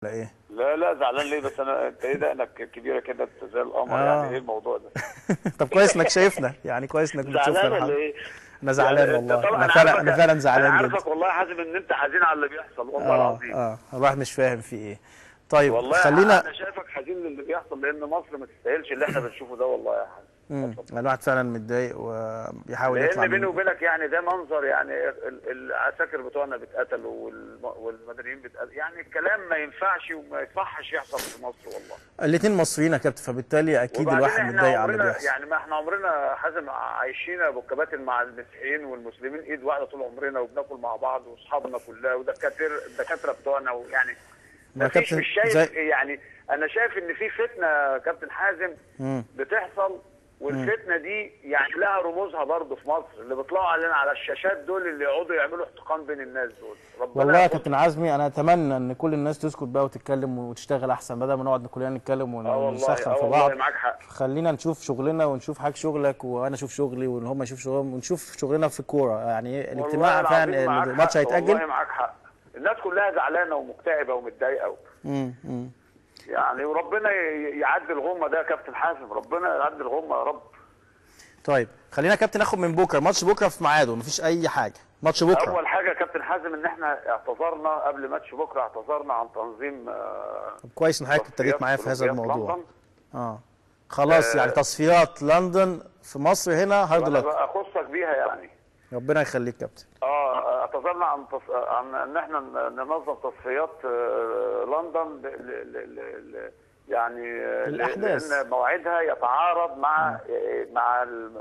ولا ايه؟ لا لا زعلان ليه بس انت ايه ده انك كبيره كده زي القمر يعني ايه الموضوع ده؟ طب كويس انك شايفنا، يعني كويس انك بتشوفنا زعلان الحمد. ولا ايه؟ انا زعلان يعني انت والله، طبعا انا فعلا انا زعلان جدا. عارفك والله يا حازم ان انت حزين على اللي بيحصل والله العظيم. الواحد مش فاهم في ايه. طيب والله خلينا. انا شايفك حزين للي بيحصل لان مصر ما تستاهلش اللي احنا بنشوفه ده والله يا حازم. الواحد فعلا متضايق وبيحاول يطلع لان بيني من. وبينك يعني ده منظر، يعني العساكر بتوعنا بيتقتلوا والمدنيين بيتقتلوا، يعني الكلام ما ينفعش وما يصحش يحصل في مصر والله. الاثنين مصريين يا كابتن، فبالتالي اكيد وبعدين الواحد احنا متضايق على اللي عمرنا بيحصل. يعني ما احنا عمرنا حازم عايشين ابو الكباتن مع المسيحيين والمسلمين ايد واحده طول عمرنا، وبناكل مع بعض واصحابنا كلها الدكاتره بتوعنا، ويعني مش شايف يعني انا شايف ان في فتنه كابتن حازم بتحصل، والفتنه دي يعني لها رموزها برضه في مصر، اللي بيطلعوا علينا على الشاشات دول اللي يقعدوا يعملوا احتقان بين الناس دول. والله يا كابتن عزمي انا اتمنى ان كل الناس تسكت بقى وتتكلم وتشتغل احسن، بدل ما نقعد كلنا نتكلم ونسخن في بعض. معاك حق. خلينا نشوف شغلنا ونشوف حاجه شغلك وانا اشوف شغلي وان هم يشوفوا شغلهم ونشوف شغلنا في الكوره. يعني الاجتماع فعلا الماتش هيتاجل. والله معاك حق. الناس كلها زعلانه ومكتئبه ومتضايقه يعني، وربنا يعدي الغمه ده يا كابتن حازم، ربنا يعدي الغمه يا رب. طيب خلينا يا كابتن ناخد من بكره، ماتش بكره في ميعاده مفيش اي حاجه. ماتش بكره اول حاجه يا كابتن حازم ان احنا اعتذرنا قبل ماتش بكره، اعتذرنا عن تنظيم. طب كويس ان حضرتك ابتديت معايا في هذا الموضوع. خلاص يعني تصفيات لندن في مصر هنا هارد لك. انا اخصك بيها يعني. ربنا يخليك كابتن. اعتذرنا عن ان احنا ننظم تصفيات لندن يعني الأحداث. لان موعدها يتعارض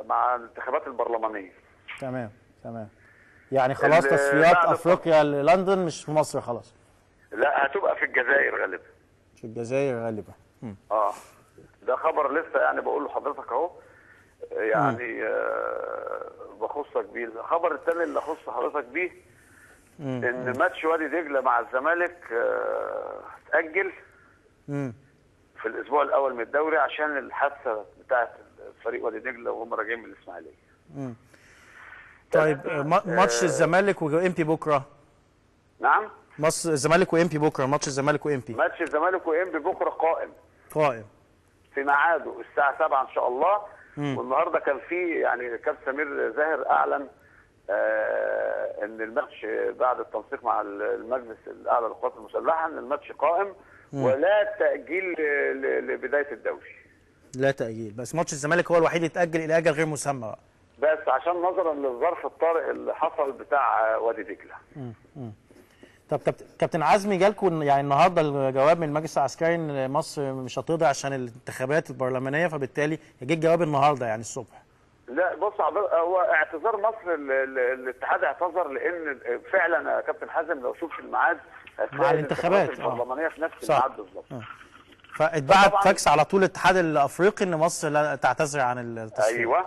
مع الانتخابات البرلمانيه. تمام. يعني خلاص تصفيات افريقيا للندن مش في مصر خلاص. لا هتبقى في الجزائر غالبا. في الجزائر غالبا. ده خبر لسه يعني بقول لحضرتك اهو، يعني بخصك بيه. الخبر الثاني اللي اخص حضرتك بيه ان ماتش وادي دجله مع الزمالك اتاجل في الاسبوع الاول من الدوري عشان الحادثه بتاعه فريق وادي دجله وهم راجعين من الاسماعيليه. طيب ماتش الزمالك وامبي بكره. نعم؟ ماتش الزمالك وامبي بكره، ماتش الزمالك وامبي. ماتش الزمالك وامبي بكره قائم في ميعاده الساعه 7 ان شاء الله. والنهارده كان في يعني كابتن سمير زاهر اعلن ان الماتش بعد التنسيق مع المجلس الاعلى للقوات المسلحه ان الماتش قائم ولا تاجيل لبدايه الدوري. لا تاجيل، بس ماتش الزمالك هو الوحيد اللي اتاجل الى اجل غير مسمى بقى. بس عشان نظرا للظرف الطارئ اللي حصل بتاع وادي دجله. طب كابتن عزمي جالكم يعني النهارده الجواب من المجلس العسكري ان مصر مش هتقضي عشان الانتخابات البرلمانيه، فبالتالي جه الجواب النهارده يعني الصبح. لا بص هو اعتذار مصر الاتحاد اعتذر لان فعلا يا كابتن حازم لو شوف الميعاد مع الانتخابات البرلمانيه في نفس الميعاد بالظبط. فاتبعت فاكس على طول الاتحاد الافريقي ان مصر لا تعتذر عن التصفيات. ايوه.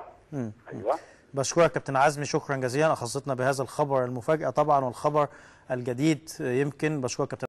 بشكرك كابتن عزمي شكرا جزيلا، اخصتنا بهذا الخبر المفاجاه طبعا والخبر الجديد يمكن. بشكرك كابتن.